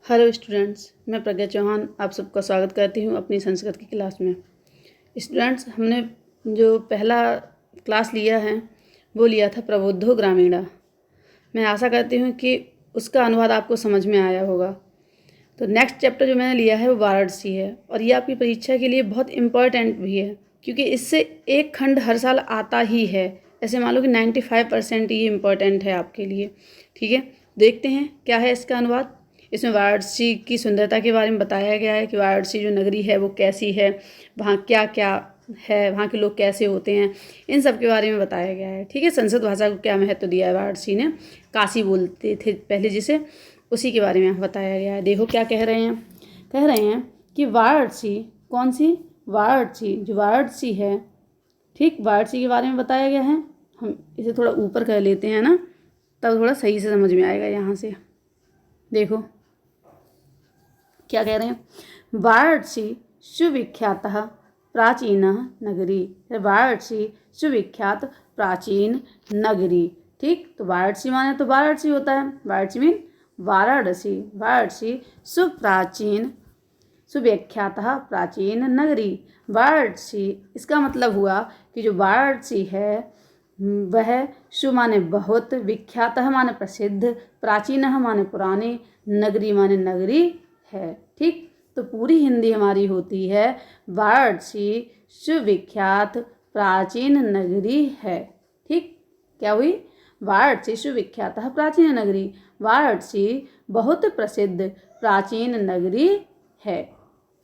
Hello students, मैं प्रज्ञा चौहान आप सबका स्वागत करती हूँ अपनी संस्कृत की क्लास में। स्टूडेंट्स, हमने जो पहला क्लास लिया है वो लिया था प्रबुद्धो ग्रामीणा। मैं आशा करती हूँ कि उसका अनुवाद आपको समझ में आया होगा। तो नेक्स्ट चैप्टर जो मैंने लिया है वो वाराणसी है और ये आपकी परीक्षा के लिए बहुत इम्पॉर्टेंट भी है, क्योंकि इससे एक खंड हर साल आता ही है। ऐसे मान लो कि 95% ये इम्पॉर्टेंट है आपके लिए। ठीक है, देखते हैं क्या है इसका अनुवाद। इसमें वाराणसी की सुंदरता के बारे में बताया गया है कि वाराणसी जो नगरी है वो कैसी है, वहाँ क्या क्या है, वहाँ के लोग कैसे होते हैं, इन सब के बारे में बताया गया है। ठीक है, संस्कृत भाषा को क्या महत्व दिया है वाराणसी ने, काशी बोलते थे पहले जिसे, उसी के बारे में बताया गया है। देखो क्या कह रहे हैं। कह रहे हैं कि वाराणसी, कौन सी? वाराणसी, जो वाराणसी है, ठीक, वाराणसी के बारे में बताया गया है। हम इसे थोड़ा ऊपर कर लेते हैं ना, तब थोड़ा सही से समझ में आएगा। यहाँ से देखो क्या कह रहे हैं। वाराणसी सुविख्यात प्राचीन नगरी। वाराणसी सुविख्यात प्राचीन नगरी। ठीक, तो वाराणसी माने तो वाराणसी होता है, वाराणसी मीन वाराणसी। वाराणसी सुप्राचीन सुविख्यात प्राचीन नगरी। वाराणसी, इसका मतलब हुआ कि जो वाराणसी है वह सु माने बहुत, विख्यात माने प्रसिद्ध, प्राचीन माने पुरानी, नगरी माने नगरी है। ठीक, तो पूरी हिंदी हमारी होती है वाराणसी सुविख्यात प्राचीन नगरी है। ठीक, क्या हुई? वाराणसी सुविख्यात प्राचीन नगरी, वाराणसी बहुत प्रसिद्ध प्राचीन नगरी है।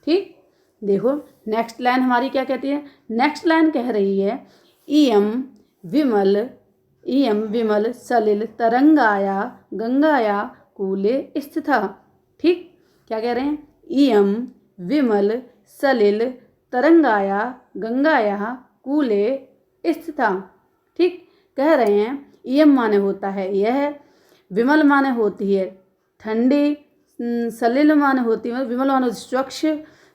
ठीक, देखो नेक्स्ट लाइन हमारी क्या कहती है। नेक्स्ट लाइन कह रही है इयम विमल सलिल तरंगाया गंगाया कूले स्थिता। ठीक, क्या कह रहे हैं? इयम विमल सलिल तरंगाया गंगाया कूले स्थिता। ठीक, कह रहे हैं इयम माने होता है यह, विमल माने होती है ठंडी, सलिल माने होती है, विमल माने स्वच्छ,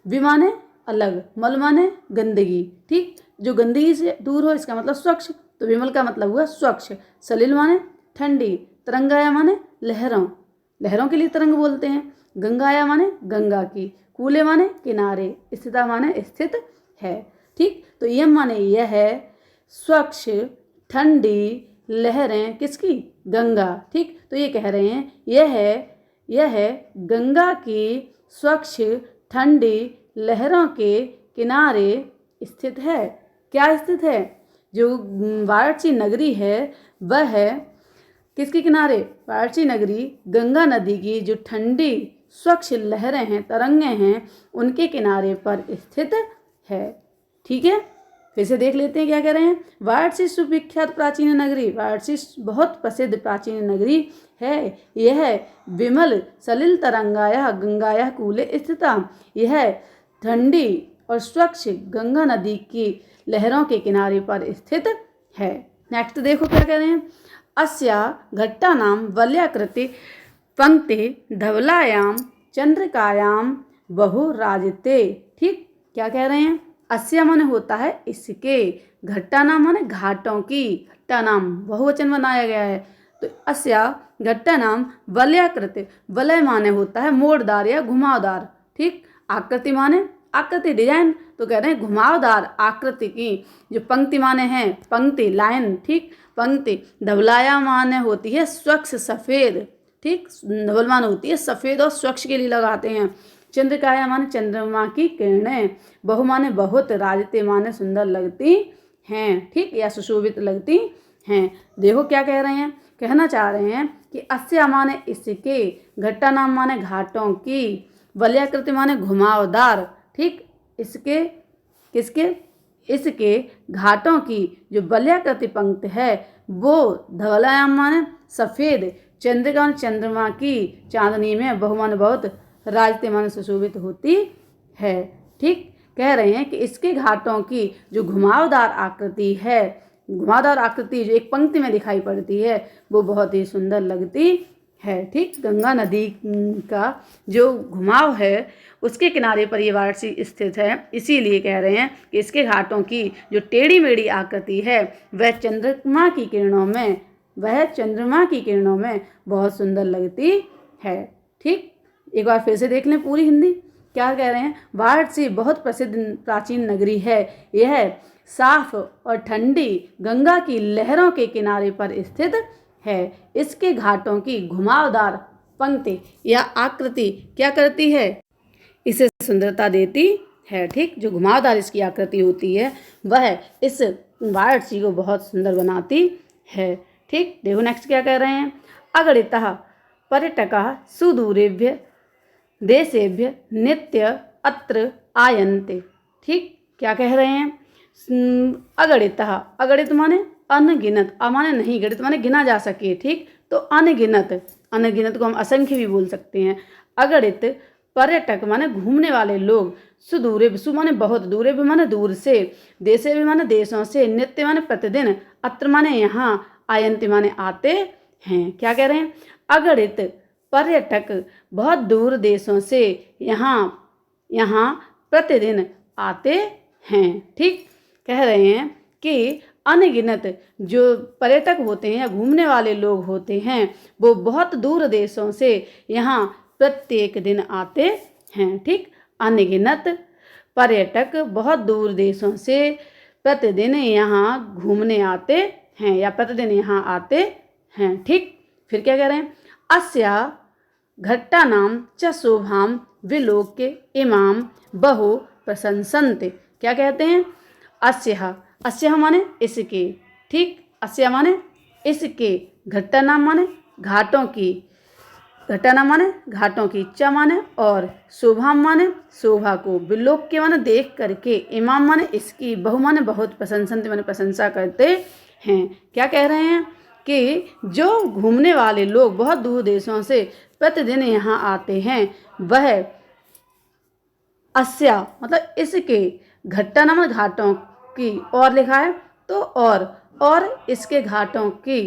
विमाने अलग, मल माने गंदगी। ठीक, जो गंदगी से दूर हो इसका मतलब स्वच्छ, तो विमल का मतलब हुआ स्वच्छ। सलिल माने ठंडी, तरंगाया माने लहरों, लहरों के लिए तरंग बोलते हैं। गंगाया माने गंगा की, कूले माने किनारे, स्थिता माने स्थित है। ठीक, तो यम माने यह है, स्वच्छ ठंडी लहरें किसकी? गंगा। ठीक, तो ये कह रहे हैं यह है गंगा की स्वच्छ ठंडी लहरों के किनारे स्थित है। क्या स्थित है? जो वाराणसी नगरी है वह है किसके किनारे? वाराणसी नगरी गंगा नदी की जो ठंडी स्वच्छ लहरें हैं, तरंगे हैं, उनके किनारे पर स्थित है। ठीक है, फिर से देख लेते हैं क्या कह रहे हैं। वाराणसी सुविख्यात प्राचीन नगरी, वाराणसी बहुत प्रसिद्ध प्राचीन नगरी है। यह विमल सलिल तरंगाया गंगाया कूले स्थिता, यह ठंडी और स्वच्छ गंगा नदी की लहरों के किनारे पर स्थित है। नेक्स्ट देखो क्या कह रहे हैं। अस्या घट्टानां वलयाकृति पंक्ति धवलायाम चंद्रिकायाम बहु राजते। ठीक, क्या कह रहे हैं? अस्या माने होता है इसके, घट्टा नाम माने घाटों की, घट्टा नाम बहुवचन बनाया गया है। तो अस्या घट्टा नाम वलयाकृति, वलय माने होता है मोड़दार या घुमावदार। ठीक, आकृति माने आकृति डिजाइन, तो कह रहे हैं घुमावदार आकृति की जो पंक्ति माने हैं पंक्ति लाइन। ठीक, पंक्ति धवलाया माने होती है स्वच्छ सफेद। ठीक, धवल माने होती है सफेद और स्वच्छ के लिए लगाते हैं। चंद्रिकाया माने चंद्रमा की किरणें, बहु माने बहुत, राजते माने सुंदर लगती हैं। ठीक, या सुशोभित लगती हैं। देखो क्या कह रहे हैं, कहना चाह रहे हैं कि अस्या माने इसके, घट्टा नाम माने घाटों की, वलयाकृति माने घुमावदार। ठीक, इसके किसके? इसके घाटों की जो वलयाकृति पंक्ति है वो धवलायाम माने सफेद, चंद्रिका चंद्रमा की चांदनी में, बहु माने बहुत, राजते माने सुशोभित होती है। ठीक, कह रहे हैं कि इसके घाटों की जो घुमावदार आकृति है, घुमावदार आकृति जो एक पंक्ति में दिखाई पड़ती है वो बहुत ही सुंदर लगती है। ठीक, गंगा नदी का जो घुमाव है उसके किनारे पर ये वाराणसी स्थित है, इसीलिए कह रहे हैं कि इसके घाटों की जो टेढ़ी मेढ़ी आकृति है वह चंद्रमा की किरणों में बहुत सुंदर लगती है। ठीक, एक बार फिर से देख लें पूरी हिंदी। क्या कह रहे हैं? वाराणसी बहुत प्रसिद्ध प्राचीन नगरी है। यह साफ और ठंडी गंगा की लहरों के किनारे पर स्थित है। इसके घाटों की घुमावदार पंक्ति या आकृति क्या करती है? इसे सुंदरता देती है। ठीक, जो घुमावदार इसकी आकृति होती है वह इस वाराणसी को बहुत सुंदर बनाती है। ठीक, देखो नेक्स्ट क्या कह रहे हैं? अगणितः पर्यटकाः सुदूरेभ्य देशेभ्य नित्य अत्र आयन्ते। ठीक, क्या कह रहे हैं? अगणितः, अगणित माने अनगिनत, माने नहीं, गणित माने गिना जा सके। ठीक, तो अनगिनत, अनगिनत को हम असंख्य भी बोल सकते हैं। अगणित पर्यटक माने घूमने वाले लोग, सुदूरे, सु माने बहुत, दूरे भी माने दूर से, देशे भी माने देशों से, नित्य माने प्रतिदिन, अत्र माने यहाँ, आयन्ति माने आते हैं। क्या कह रहे हैं? अगणित पर्यटक बहुत दूर देशों से यहाँ प्रतिदिन आते हैं। ठीक, कह रहे हैं कि अनगिनत जो पर्यटक होते हैं या घूमने वाले लोग होते हैं वो बहुत दूर देशों से यहाँ प्रत्येक दिन आते हैं। ठीक, अनगिनत पर्यटक बहुत दूर देशों से प्रतिदिन यहाँ घूमने आते हैं या प्रतिदिन यहाँ आते हैं। ठीक, फिर क्या कह रहे हैं? अस्या घट्टानां च शोभां विलोक्य इमां बहु प्रशंसन्ते। क्या कहते हैं? अस्या, अस्या माने इसके। ठीक, अस्या माने इसके, घट्टानां माने घाटों की, घट्टानां माने घाटों की, च माने और, शोभां माने शोभा को, विलोक्य माने देख करके, इमां माने इसकी, बहु माने बहुत, प्रशंसन्ते माने प्रशंसा करते हैं। क्या कह रहे हैं? कि जो घूमने वाले लोग बहुत दूर देशों से प्रतिदिन यहाँ आते हैं वह अस्या मतलब इसके, घट्टानां घाटों की, और लिखा है तो और इसके घाटों की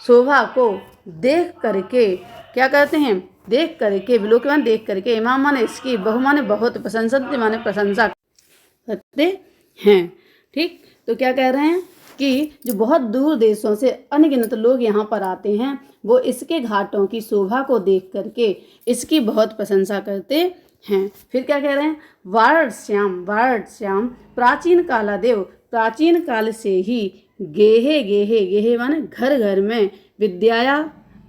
शोभा को देख करके क्या करते हैं? देख करके, विलोक माने देख करके, इमाम माने इसकी, बहु माने बहुत, प्रशंसन्ते माने प्रशंसा करते हैं। ठीक, तो क्या कह रहे हैं कि जो बहुत दूर देशों से अनगिनत लोग यहाँ पर आते हैं वो इसके घाटों की शोभा को देख करके इसकी बहुत प्रशंसा करते हैं। फिर क्या कह रहे हैं? वाराणस्याम, वाराणस्याम प्राचीन कालादेव, प्राचीन काल से ही, गेहे गेहे, गेहे माने घर घर में, विद्याया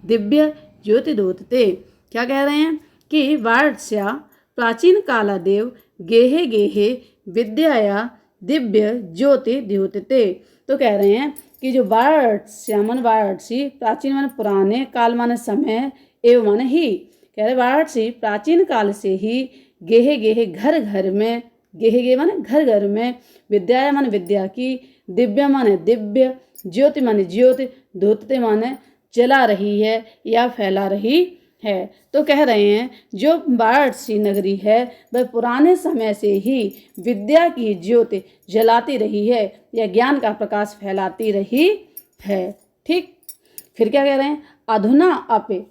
दिव्य ज्योति दोतते। क्या कह रहे हैं? कि वाराणस्या प्राचीन कालादेव, गेहे गेहे विद्याया दिव्य ज्योति द्योतते। तो कह रहे हैं कि जो वाराणस्याम माने वाराणसी, प्राचीन माने पुराने, काल माने समय, एवं माने ही, कह रहे वाराणसी प्राचीन काल से ही, गेहे गेहे घर घर में, गेहे गेहे माने घर घर में, विद्या माने विद्या की, दिव्य माने दिव्य, ज्योति माने ज्योति, धोतते माने जला रही है या फैला रही है। तो कह रहे हैं जो वाराणसी नगरी है वह पुराने समय से ही विद्या की ज्योति जलाती रही है या ज्ञान का प्रकाश फैलाती रही है। ठीक, फिर क्या कह रहे हैं? अधुना अपि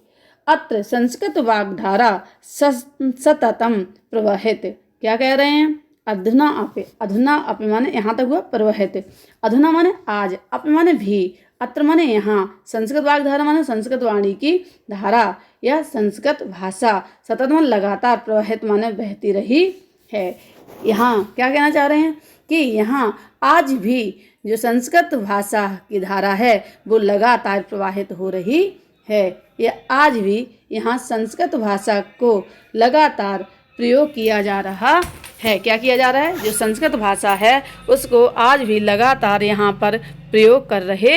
अत्र संस्कृत वाग्धारा सततम प्रवहित। क्या कह रहे हैं? अधुना अपि, अधुना अपि माने यहाँ तक हुआ प्रवहित, अधुना माने आज, अपि माने भी, अत्र माने यहाँ, संस्कृत वाग्धारा माने संस्कृत वाणी की धारा या संस्कृत भाषा, सतत माने लगातार, प्रवहित माने बहती रही है। यहाँ क्या कहना चाह रहे हैं? कि यहाँ आज भी जो संस्कृत भाषा की धारा है वो लगातार प्रवाहित हो रही है। या आज भी यहाँ संस्कृत भाषा को लगातार प्रयोग किया जा रहा है। क्या किया जा रहा है? जो संस्कृत भाषा है उसको आज भी लगातार यहाँ पर प्रयोग कर रहे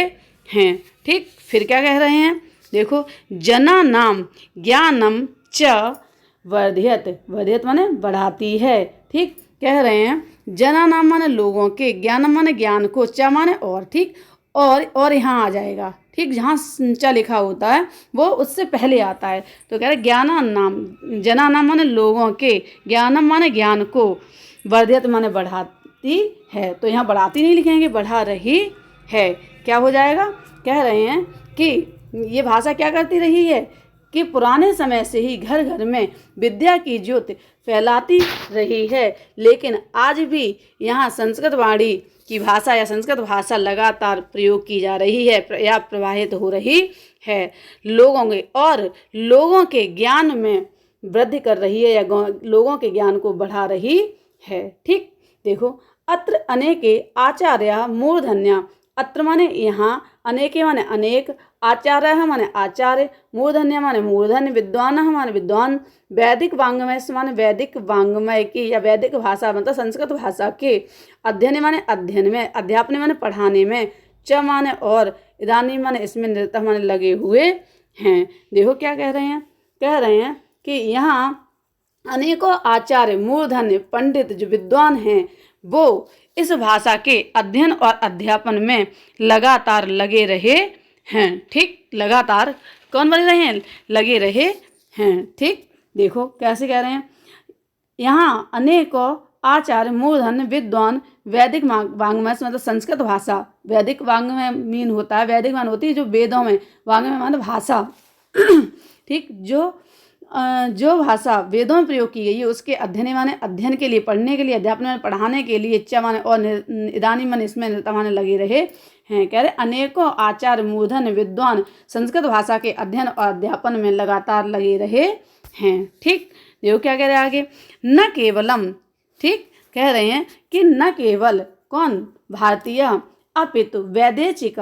हैं। ठीक, फिर क्या कह रहे हैं? देखो, जना नाम ज्ञानम च वर्धयत, वर्धयत माने बढ़ाती है। ठीक, कह रहे हैं जना नाम माने लोगों के, ज्ञानम माने ज्ञान को, च माने और। ठीक, और यहाँ आ जाएगा। ठीक, जहाँ च लिखा होता है वो उससे पहले आता है। तो कह रहे ज्ञाना नाम, जना नाम माने लोगों के, ज्ञानम माने ज्ञान को, वर्धयत माने बढ़ाती है। तो यहाँ बढ़ाती नहीं लिखेंगे, बढ़ा रही है। क्या हो जाएगा? कह रहे हैं कि ये भाषा क्या करती रही है कि पुराने समय से ही घर घर में विद्या की ज्योति फैलाती रही है, लेकिन आज भी यहाँ संस्कृत वाणी की भाषा या संस्कृत भाषा लगातार प्रयोग की जा रही है या प्रवाहित हो रही है। लोगों के ज्ञान में वृद्धि कर रही है या लोगों के ज्ञान को बढ़ा रही है। ठीक, देखो अत्र अनेके आचार्य मूर्धन्य, अत्र माने यहाँ, अनेके माने अनेक, आचार्य माने आचार्य, मूर्धन्य माने मूर्धन्य, विद्वान माने विद्वान, वैदिक वांग्मय माने वैदिक वांग्मय की या वैदिक भाषा मतलब संस्कृत भाषा के, अध्ययन माने अध्ययन में, अध्यापन माने पढ़ाने में, च माने और, इदानीं माने इसमें, निरतः माने लगे हुए हैं। देखो क्या कह रहे हैं कि यहाँ अनेकों आचार्य मूर्धन्य पंडित जो विद्वान हैं वो इस भाषा के अध्ययन और अध्यापन में लगातार लगे रहे हैं। ठीक, लगातार कौन बने रहे हैं? लगे रहे हैं। ठीक, देखो कैसे कह रहे हैं, यहाँ अनेकों आचार्य मूर्धन्य विद्वान वैदिक वांग्मय मतलब संस्कृत भाषा, वैदिक वांग्मय मीन होता है, वैदिक मान होती है जो वेदों में, वांग्मय मान भाषा ठीक, जो भाषा वेदों में प्रयोग की गई है उसके अध्ययन माने अध्ययन के लिए, पढ़ने के लिए, अध्यापन माने पढ़ाने के लिए, च माने और, इदानीं माने इसमें, निरतः माने लगे रहे हैं। कह रहे अनेकों आचार्य मूर्धन्य विद्वान संस्कृत भाषा के अध्ययन और अध्यापन में लगातार लगे रहे हैं। ठीक, देखो क्या कह रहे हैं आगे, न केवलम, ठीक, कह रहे हैं कि न केवल कौन, भारतीय, अपितु वैदेशिक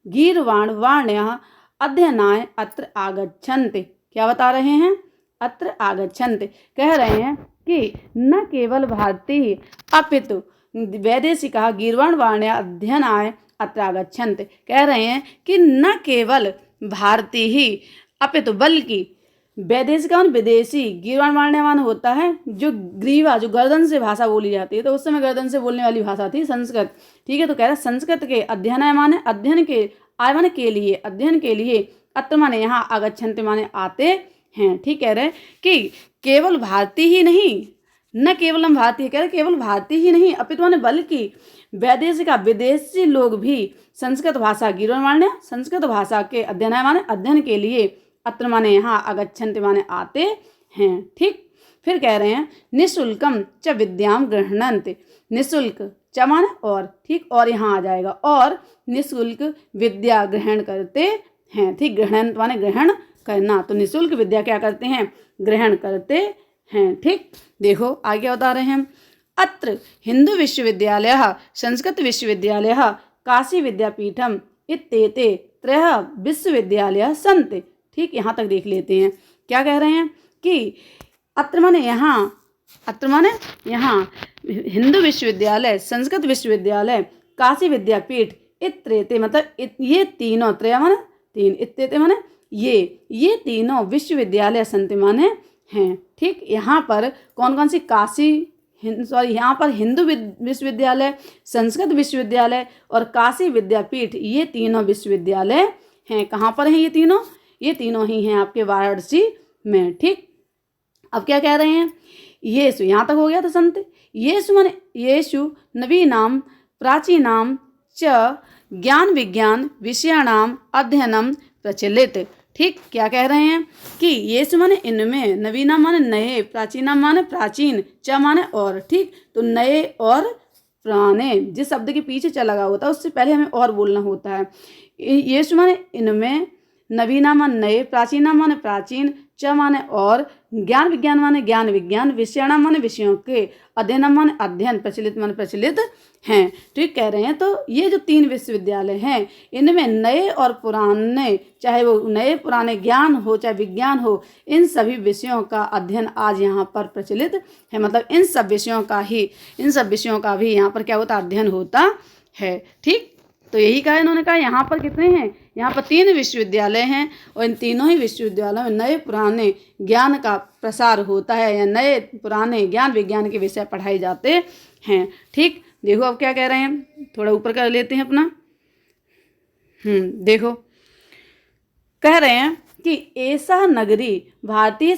गीर्वाण वाण्य अध्ययनाय अत्र आगच्छन्ति। क्या बता रहे हैं? अत्र आगच्छन्ति, कह रहे हैं कि न केवल भारतीय अपितु वैदेशिक गीर्वाण वाण्य अध्ययनाय अत्र आगच्छन्ति, कह रहे हैं कि न केवल भारतीय ही अपितु बल्कि वैदेशिक विदेशी, गीर्वाण वाण्यमान होता है जो ग्रीवा, जो गर्दन से भाषा बोली जाती है, तो उस समय गर्दन से बोलने वाली भाषा थी संस्कृत। ठीक है, तो कह रहे हैं संस्कृत के अध्ययनाय माने अध्ययन के, आयमन के लिए, अध्ययन के लिए, अत्र माने यहाँ, आगच्छन्ति माने आते हैं। ठीक, कह रहे हैं कि केवल भारतीय ही नहीं, न केवल हम भारतीय, कह रहे केवल भारतीय ही नहीं अपितु माने बल्कि वैदेशिक विदेशी लोग भी संस्कृत भाषा, गीर्वाण वाण्य संस्कृत भाषा के अध्ययनाय माने अध्ययन के लिए, अत्र माने यहाँ, आगच्छन्ति माने आते हैं। ठीक, फिर कह रहे हैं निःशुल्कम च विद्याम गृह्णन्ति, निःशुल्क च माने और, ठीक, और यहाँ आ जाएगा, और निःशुल्क विद्या ग्रहण करते हैं। ठीक, ग्रहण माने ग्रहण करना, तो निःशुल्क विद्या क्या करते हैं? ग्रहण करते हैं। ठीक, देखो आगे बता रहे हैं, अत्र हिंदू विश्वविद्यालय, संस्कृत विश्वविद्यालय, काशी विद्यापीठम इत्येते त्रयः विश्वविद्यालय सन्ति। ठीक, यहाँ तक देख लेते हैं। क्या कह रहे हैं कि अत्र माने यहाँ, अत्र माने यहाँ, हिंदू विश्वविद्यालय, संस्कृत विश्वविद्यालय, काशी विद्यापीठ, इत्येते मतलब ये तीनों, त्रय माने तीन, इत्येते माने ये तीनों विश्वविद्यालय सन्ति माने हैं। ठीक, यहाँ पर कौन कौन सी, काशी, यहाँ पर हिंदू विश्वविद्यालय, संस्कृत विश्वविद्यालय और काशी विद्यापीठ, ये तीनों विश्वविद्यालय हैं। कहाँ पर हैं ये तीनों? ये तीनों ही हैं आपके वाराणसी में। ठीक, अब क्या कह रहे हैं, येषु, यहाँ तक हो गया था संत, येषु माने येषु नवीनाम प्राचीनाम च ज्ञान विज्ञान विषयाणाम अध्ययनम प्रचलित। ठीक, क्या कह रहे हैं कि येषु माने इनमें, नवीना माने नए, प्राचीना माने प्राचीन, च माने और। ठीक, तो नए और पुराने, जिस शब्द के पीछे च लगा होता है उससे पहले हमें और बोलना होता है। येषु माने इनमें, नवीना माने नए, प्राचीना माने प्राचीन, च माने और, ज्ञान विज्ञान माने ज्ञान विज्ञान, विषयाणाम माने विषयों के, अध्ययन माने अध्ययन, प्रचलित माने प्रचलित हैं। ठीक, कह रहे हैं तो ये जो तीन विश्वविद्यालय हैं इनमें नए और पुराने, चाहे वो नए पुराने ज्ञान हो चाहे विज्ञान हो, इन सभी विषयों का अध्ययन आज यहाँ पर प्रचलित है। मतलब इन सब विषयों का भी यहाँ पर क्या होता है? अध्ययन होता है। ठीक, तो यही कहा इन्होंने, कहा यहाँ पर कितने हैं? यहाँ पर 3 विश्वविद्यालय हैं और इन तीनों ही विश्वविद्यालयों में नए पुराने ज्ञान का प्रसार होता है या नए पुराने ज्ञान विज्ञान के विषय पढ़ाए जाते हैं। ठीक, देखो अब क्या कह रहे हैं, थोड़ा ऊपर कर लेते हैं अपना। देखो कह रहे हैं कि एषा नगरी भारतीय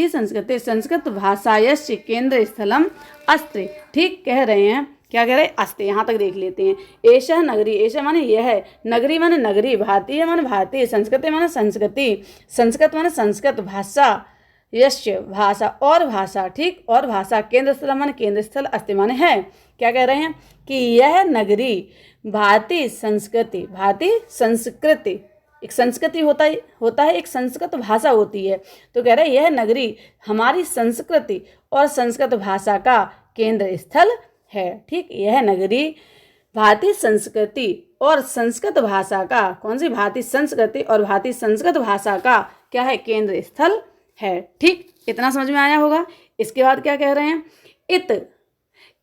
संस्कृते संस्कृत भाषायस्य केंद्र स्थलम अस्ति। ठीक, कह रहे हैं, क्या कह रहे हैं? अस्ति, यहाँ तक देख लेते हैं। एषा नगरी, ऐसा माने यह है, नगरी माने नगरी, भारतीय माने भारतीय, संस्कृति माने संस्कृति, संस्कृत माने संस्कृत, भाषा यश्य भाषा और भाषा। ठीक, और भाषा, केंद्र स्थल माने केंद्र स्थल, अस्ति माने है। क्या कह रहे हैं कि यह नगरी भारतीय संस्कृति एक संस्कृति होता है, एक संस्कृत भाषा होती है। तो कह रहे यह नगरी हमारी संस्कृति और संस्कृत भाषा का केंद्र स्थल है। ठीक, यह नगरी भारतीय संस्कृति और संस्कृत भाषा का, कौन सी, भारतीय संस्कृति और भारतीय संस्कृत भाषा का क्या है, केंद्र स्थल है। ठीक, इतना समझ में आया होगा। इसके बाद क्या कह रहे हैं,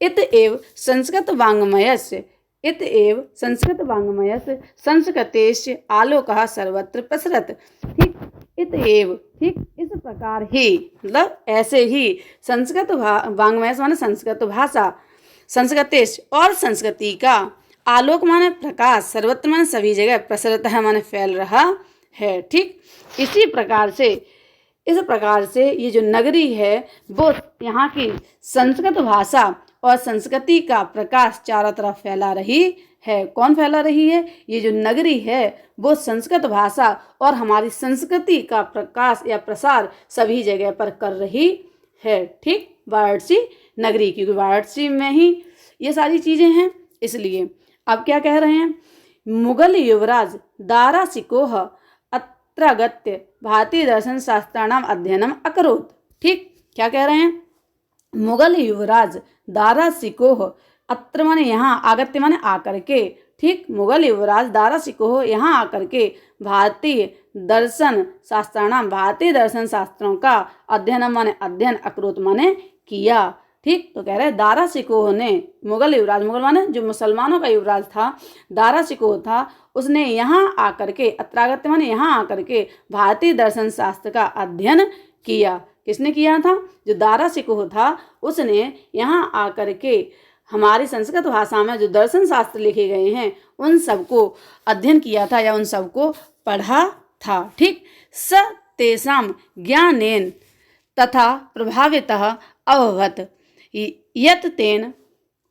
इत एव संस्कृत वाङ्मयस्य, इत एव संस्कृत वाङ्मयस्य संस्कृतेश्च आलोकः सर्वत्र प्रसरत। ठीक, इत एव, ठीक, इस प्रकार ही, मतलब ऐसे ही, संस्कृत वाङ्मय माने संस्कृत भाषा, संस्कृतेश और संस्कृति का, आलोक माने प्रकाश, सर्वत्र माने सभी जगह, प्रसरत है माने फैल रहा है। ठीक, इसी प्रकार से, इस प्रकार से ये जो नगरी है वो यहाँ की संस्कृत भाषा और संस्कृति का प्रकाश चारों तरफ फैला रही है। कौन फैला रही है, ये जो नगरी है वो संस्कृत भाषा और हमारी संस्कृति का प्रकाश या प्रसार सभी जगह पर कर रही है। ठीक, वाराणसी नगरी, क्योंकि वाराणसी में ही ये सारी चीजें हैं, इसलिए। अब क्या कह रहे हैं, मुगल युवराज दारा सिकोह अत्रागत्य भारतीय दर्शन शास्त्राणाम अध्ययनम अकरोत्। ठीक, क्या कह रहे हैं, मुगल युवराज दारा सिकोह, अत्र माने यहाँ, आगत्य माने आकर के। ठीक, मुगल युवराज दारा सिकोह यहाँ आकर के भारतीय दर्शन शास्त्राणाम, भारतीय दर्शन शास्त्रों का अध्ययन माने अध्ययन, अकरोत् माने किया। ठीक, तो कह रहे हैं दारा सिकोह ने, मुगल युवराज, मुगल माने जो मुसलमानों का युवराज था, दारा सिकोह था, उसने यहाँ आकर के, अत्रागत्य माने यहाँ आकर के भारतीय दर्शन शास्त्र का अध्ययन किया। किसने किया था, जो दारा सिकोह था उसने यहाँ आकर के हमारी संस्कृत भाषा में जो दर्शन शास्त्र लिखे गए हैं उन सबको अध्ययन किया था या उन सबको पढ़ा था। ठीक, स तेषां ज्ञानेन तथा प्रभावितः अभवत् यत् तेन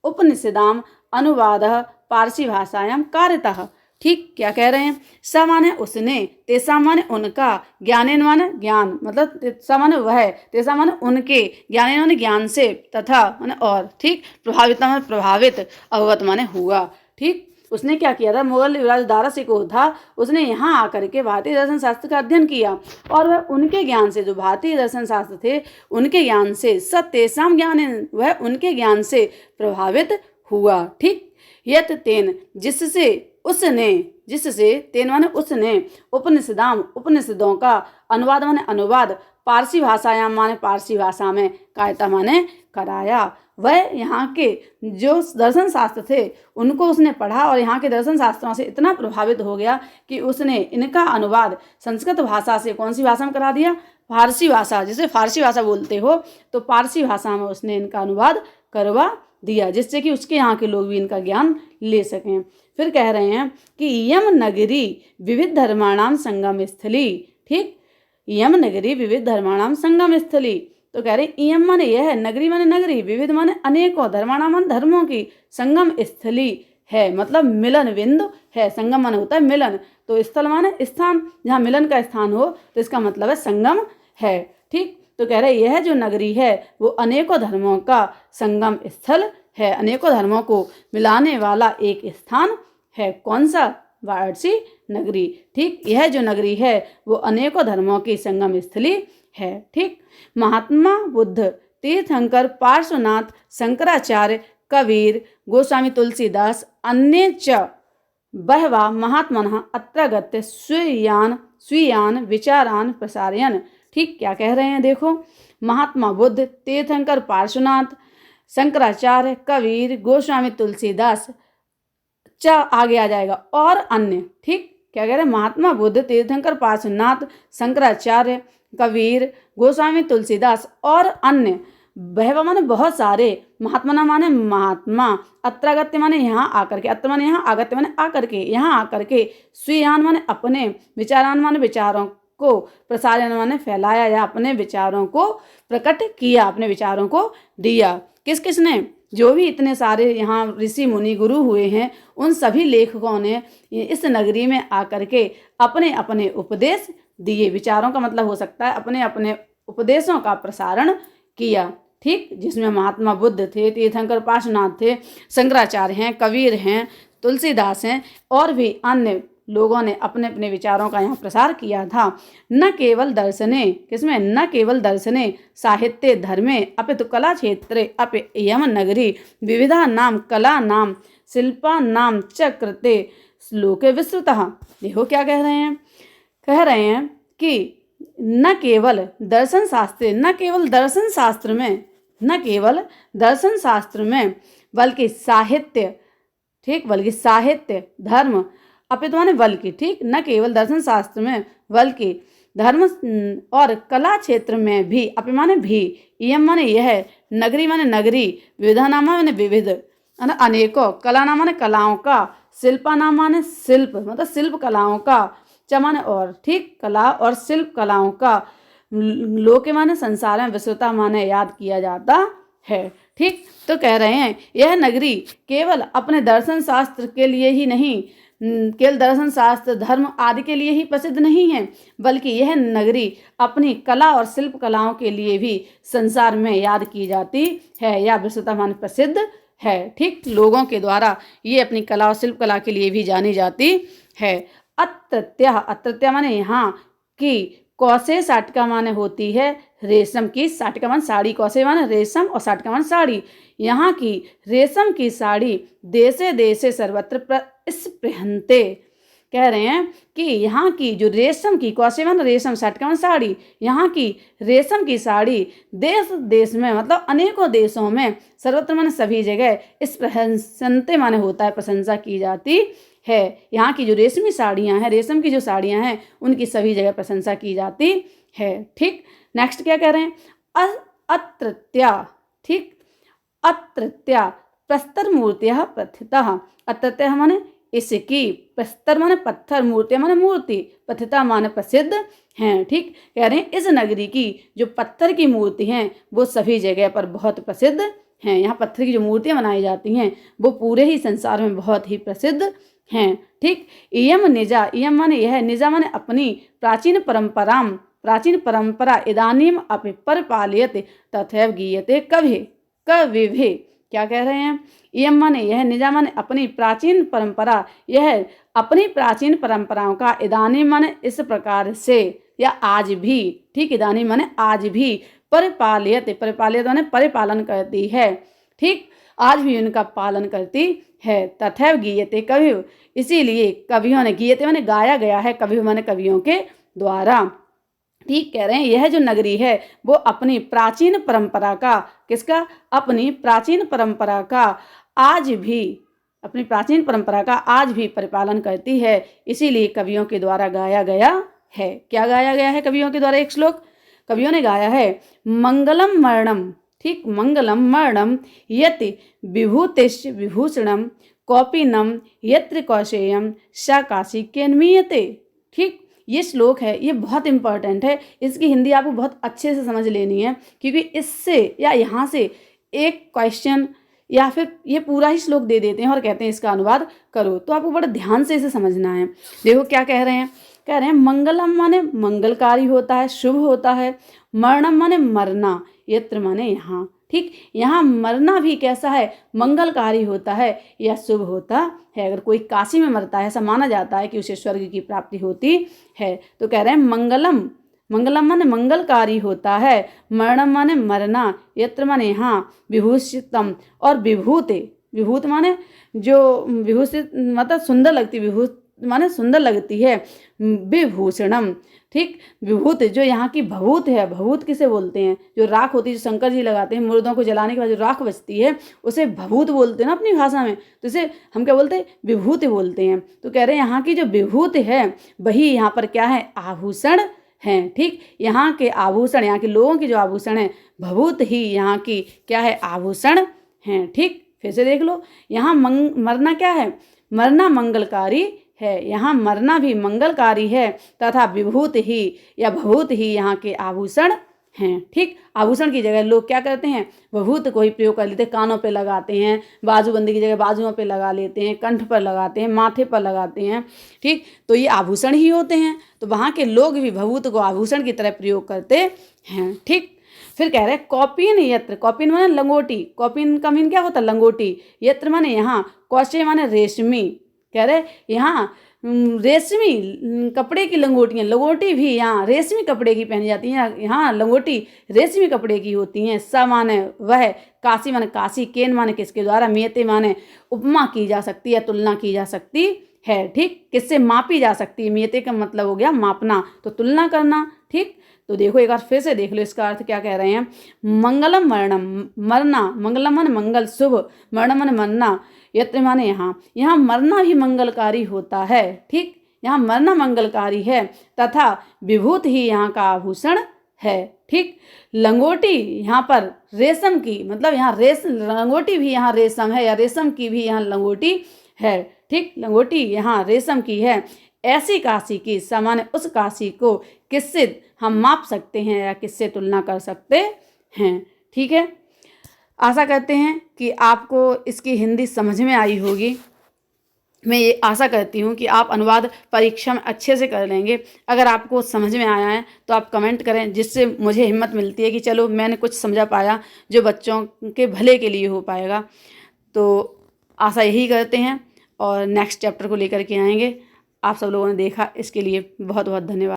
उपनिषदाम अनुवादः पारसी भाषायां कारितः। ठीक, क्या कह रहे हैं, स माने उसने, तेषां माने उनका, ज्ञानेन माने ज्ञान, मतलब स माने वह, तेषां माने उनके, ज्ञानेन माने ज्ञान से, तथा माने और। ठीक, प्रभावित माने प्रभावित, अभवत माने हुआ। ठीक, उसने क्या किया था, मुगल युवराज दारा सिकोह था, उसने यहाँ आकर के भारतीय दर्शन शास्त्र का अध्ययन किया और वह उनके ज्ञान से, जो भारतीय दर्शन शास्त्र थे उनके ज्ञान से, स तेषां ज्ञानेन, वह उनके ज्ञान से प्रभावित हुआ। ठीक, यत् तेन, जिससे, उसने, जिससे, तेन माने उसने, उपनिषदाम, उपनिषदों का, अनुवाद माने अनुवाद, पारसी भाषायाम माने पारसी भाषा में, कायता माने कराया। वह यहाँ के जो दर्शन शास्त्र थे उनको उसने पढ़ा और यहाँ के दर्शन शास्त्रों से इतना प्रभावित हो गया कि उसने इनका अनुवाद संस्कृत भाषा से, कौन सी भाषा में करा दिया, फारसी भाषा, जिसे फारसी भाषा बोलते हो, तो पारसी भाषा में उसने इनका अनुवाद करवा दिया, जिससे कि उसके यहाँ के लोग भी इनका ज्ञान ले सकें। फिर कह रहे हैं कि यम नगरी विविध धर्माणाम संगम स्थली। ठीक, यम नगरी विविध धर्माणाम संगम स्थली, तो कह रहे यम माने यह, नगरी माने नगरी, विविध माने अनेकों, धर्माणाम माने धर्मों की, संगम स्थली है, मतलब मिलन बिंदु है। संगम माने होता है मिलन, तो स्थल माने स्थान, जहाँ मिलन का स्थान हो, तो इसका मतलब है संगम है। ठीक, तो कह रहे यह जो नगरी है वो अनेकों धर्मों का संगम स्थल है, अनेकों धर्मों को मिलाने वाला एक स्थान है। कौन सा, वाराणसी नगरी। ठीक, यह जो नगरी है वो अनेकों धर्मों की संगम स्थली है। ठीक, महात्मा बुद्ध, तीर्थंकर पार्श्वनाथ, शंकराचार्य, कबीर, गोस्वामी तुलसीदास, अन्ये च बहवा महात्मनः अत्रागत्य स्वीयान विचारान प्रसारयन्। ठीक, क्या कह रहे हैं, देखो, महात्मा बुद्ध, तीर्थंकर पार्श्वनाथ, शंकराचार्य, कबीर, गोस्वामी तुलसीदास, च आगे आ जाएगा, और अन्य। ठीक, क्या कह रहे हैं, महात्मा बुद्ध, तीर्थंकर पार्श्वनाथ, शंकराचार्य, कबीर, गोस्वामी तुलसीदास और अन्य, बहवा माने बहुत सारे, महात्मा माने महात्मा, अत्रागत्य माने यहाँ आकर के, अत्र माने यहाँ, आगत्य माने आकर के, यहाँ आकर के, स्वीयान माने अपने, विचारान माने विचारों को, प्रसारण माने फैलाया या अपने विचारों को प्रकट किया, अपने विचारों को दिया। किस किस ने, जो भी इतने सारे यहाँ ऋषि मुनि गुरु हुए हैं उन सभी लेखकों ने इस नगरी में आकर के अपने अपने उपदेश दिए। विचारों का मतलब हो सकता है अपने अपने उपदेशों का प्रसारण किया। ठीक, जिसमें महात्मा बुद्ध थे, तीर्थंकर पार्श्वनाथ थे, शंकराचार्य हैं, कबीर हैं, तुलसीदास हैं और भी अन्य लोगों ने अपने अपने विचारों का यहाँ प्रसार किया था। न केवल दर्शने, किसमें, न केवल दर्शने साहित्य धर्मे अपितु कला क्षेत्रे अपि इयं नगरी विविधा नाम कला नाम शिल्पा नाम च कृते श्लोके विस्तृतः। देखो क्या कह रहे हैं, कह रहे हैं कि न केवल दर्शन शास्त्र, न केवल दर्शन शास्त्र में, न केवल दर्शन शास्त्र में बल्कि साहित्य, ठीक, बल्कि साहित्य धर्म अपितु माने बल्कि, ठीक, न केवल दर्शन शास्त्र में बल्कि धर्म और कला क्षेत्र में भी, अपि माने भी, इयं माने यह, नगरी माने नगरी, विविधा नाम माने विविध, अनेकों, कला नाम माने कलाओं का, शिल्पा नाम माने शिल्प मतलब शिल्प कलाओं का, च माने और, ठीक, कला और शिल्प कलाओं का, लोके माने संसार में, विश्वता माने याद किया जाता है। ठीक, तो कह रहे हैं यह नगरी केवल अपने दर्शन शास्त्र के लिए ही नहीं, केवल दर्शन शास्त्र धर्म आदि के लिए ही प्रसिद्ध नहीं है, बल्कि यह नगरी अपनी कला और शिल्प कलाओं के लिए भी संसार में याद की जाती है या विश्वता माने प्रसिद्ध है। ठीक, लोगों के द्वारा ये अपनी कला और शिल्प कला के लिए भी जानी जाती है। अत्रत्या, अत्रत्या माने यहाँ की, कौसे साटिका माने होती है रेशम की, साटिका माने साड़ी, कौसे माने रेशम और साटिका माने साड़ी, यहाँ की रेशम की साड़ी देशे देशे सर्वत्र स्पृहन्ते। कह रहे हैं कि यहाँ की जो रेशम की, कौसे माने रेशम, साटिका माने साड़ी, यहाँ की रेशम की साड़ी देश देश में मतलब अनेकों देशों में, सर्वत्र माने सभी जगह, स्पृहन्ते माने होता है प्रशंसा की जाती है। यहाँ की जो रेशमी साड़ियाँ हैं, रेशम की जो साड़ियाँ हैं, उनकी सभी जगह प्रशंसा की जाती है। ठीक, नेक्स्ट क्या कह रहे हैं, अत्रत्या, ठीक, अत्रत्या प्रस्तर मूर्तियाँ प्रथितः, अत्रत्या माने इसकी, प्रस्तर माने पत्थर, मूर्तियाँ माने मूर्ति, प्रथिता माने प्रसिद्ध हैं। ठीक, कह रहे हैं इस नगरी की जो पत्थर की मूर्ति हैं वो सभी जगह पर बहुत प्रसिद्ध हैं। यहाँ पत्थर की जो मूर्तियाँ बनाई जाती हैं वो पूरे ही संसार में बहुत ही प्रसिद्ध हैं। ठीक, इयम निजा, इयम माने यह, निजा माने अपनी, प्राचीन परंपराम, प्राचीन परंपरा, इदानीम अपि परिपाल्यते तथैव गीयते कविः, कविभिः। क्या कह रहे हैं, इयम माने यह, निजा माने अपनी, प्राचीन परंपरा, यह अपनी प्राचीन परंपराओं का, इदानीम माने इस प्रकार से या आज भी, ठीक, इदानीम माने आज भी, परिपाल्यते, परिपाल्यते माने परिपालन करती है। ठीक, आज भी उनका पालन करती है। तथैव गीयते कविः, इसीलिए कवियों ने, गीयते माने गाया गया है, कविः माने कवियों के द्वारा। ठीक, कह रहे हैं यह जो नगरी है वो अपनी प्राचीन परंपरा का, किसका, अपनी प्राचीन परंपरा का आज भी, अपनी प्राचीन परंपरा का आज भी परिपालन करती है, इसीलिए कवियों के द्वारा गाया गया है। क्या गाया गया है कवियों के द्वारा, एक श्लोक कवियों ने गाया है, मंगलम मरणम, ठीक, मंगलम मरणम यति विभूतिश्च विभूषणम कौपीनम यत्र कौशेयम सा काशी केन्मीयते। ठीक, ये श्लोक है, ये बहुत इंपॉर्टेंट है, इसकी हिंदी आपको बहुत अच्छे से समझ लेनी है, क्योंकि इससे या यहाँ से एक क्वेश्चन या फिर ये पूरा ही श्लोक दे देते हैं और कहते हैं इसका अनुवाद करो, तो आपको बड़ा ध्यान से इसे समझना है। देखो क्या कह रहे हैं, कह रहे हैं मंगलम माने मंगलकारी होता है, शुभ होता है, मरणम माने मरना, यत्र माने यहाँ। ठीक, यहाँ मरना भी कैसा है, मंगलकारी होता है या शुभ होता है। अगर कोई काशी में मरता है ऐसा माना जाता है कि उसे स्वर्ग की प्राप्ति होती है। तो कह रहे हैं मंगलम, मंगलम माने मंगलकारी होता है, मरणम माने मरना, यत्र माने यहाँ, विभूषितम और विभूत, विभूत माने जो विभूषित मतलब सुंदर लगती, विभूत माने सुंदर लगती है, विभूषणम। ठीक, विभूत जो यहाँ की भभूत है, भभूत किसे बोलते हैं, जो राख होती है, जो शंकर जी लगाते हैं मुर्दों को जलाने के बाद जो राख बचती है उसे भभूत बोलते हैं ना अपनी भाषा में, तो इसे हम क्या बोलते हैं, विभूत बोलते हैं। तो कह रहे हैं यहाँ की जो विभूत है वही यहाँ पर क्या है, आभूषण हैं। ठीक, यहाँ के आभूषण, यहाँ के लोगों के जो आभूषण हैं भभूत ही यहाँ की क्या है, आभूषण हैं। ठीक, फिर से देख लो, यहाँ मरना क्या है, मरना मंगलकारी है, यहाँ मरना भी मंगलकारी है, तथा विभूत ही या भभूत ही यहाँ के आभूषण हैं। ठीक, आभूषण की जगह लोग क्या करते हैं, भभूत को ही प्रयोग कर लेते हैं, कानों पे लगाते हैं, बाजूबंदी की जगह बाजुओं पे लगा लेते हैं, कंठ पर लगाते हैं, माथे पर लगाते हैं। ठीक, तो ये आभूषण ही होते हैं, तो वहाँ के लोग भी भभूत को आभूषण की तरह प्रयोग करते हैं। ठीक, फिर कह रहे हैं कौपीन यत्र, कौपीन माने लंगोटी, कौपीन का मीन क्या होता है, लंगोटी, यत्र माने यहाँ, कौशे माने रेशमी। कह रहे यहाँ रेशमी कपड़े की लंगोटियाँ, लंगोटी भी यहाँ रेशमी कपड़े की पहनी जाती हैं, यहाँ लंगोटी रेशमी कपड़े की होती हैं। स माने वह, काशी माने काशी, केन माने किसके द्वारा, मियते माने उपमा की जा सकती है, तुलना की जा सकती है। ठीक, किससे मापी जा सकती है, मियते का मतलब हो गया मापना, तो तुलना करना। ठीक, तो देखो एक बार फिर से देख लो इसका अर्थ क्या कह रहे हैं। मंगलम वर्णम, मरना, मंगलम माने मंगल शुभ, मरणम माने मरना, यत्र माने यहाँ मरना भी मंगलकारी होता है। ठीक, यहाँ मरना मंगलकारी है, तथा विभूत ही यहाँ का आभूषण है। ठीक, लंगोटी यहाँ पर रेशम की, मतलब यहाँ लंगोटी भी यहाँ रेशम है, या रेशम की भी यहाँ लंगोटी है। ठीक, लंगोटी यहाँ रेशम की है। ऐसी काशी की, सामान्य उस काशी को किससे हम माप सकते हैं या किससे तुलना कर सकते हैं। ठीक है, आशा करते हैं कि आपको इसकी हिंदी समझ में आई होगी। मैं ये आशा करती हूँ कि आप अनुवाद परीक्षा में अच्छे से कर लेंगे। अगर आपको समझ में आया है तो आप कमेंट करें, जिससे मुझे हिम्मत मिलती है कि चलो मैंने कुछ समझा पाया जो बच्चों के भले के लिए हो पाएगा। तो आशा यही करते हैं और नेक्स्ट चैप्टर को लेकर के आएंगे। आप सब लोगों ने देखा, इसके लिए बहुत बहुत धन्यवाद।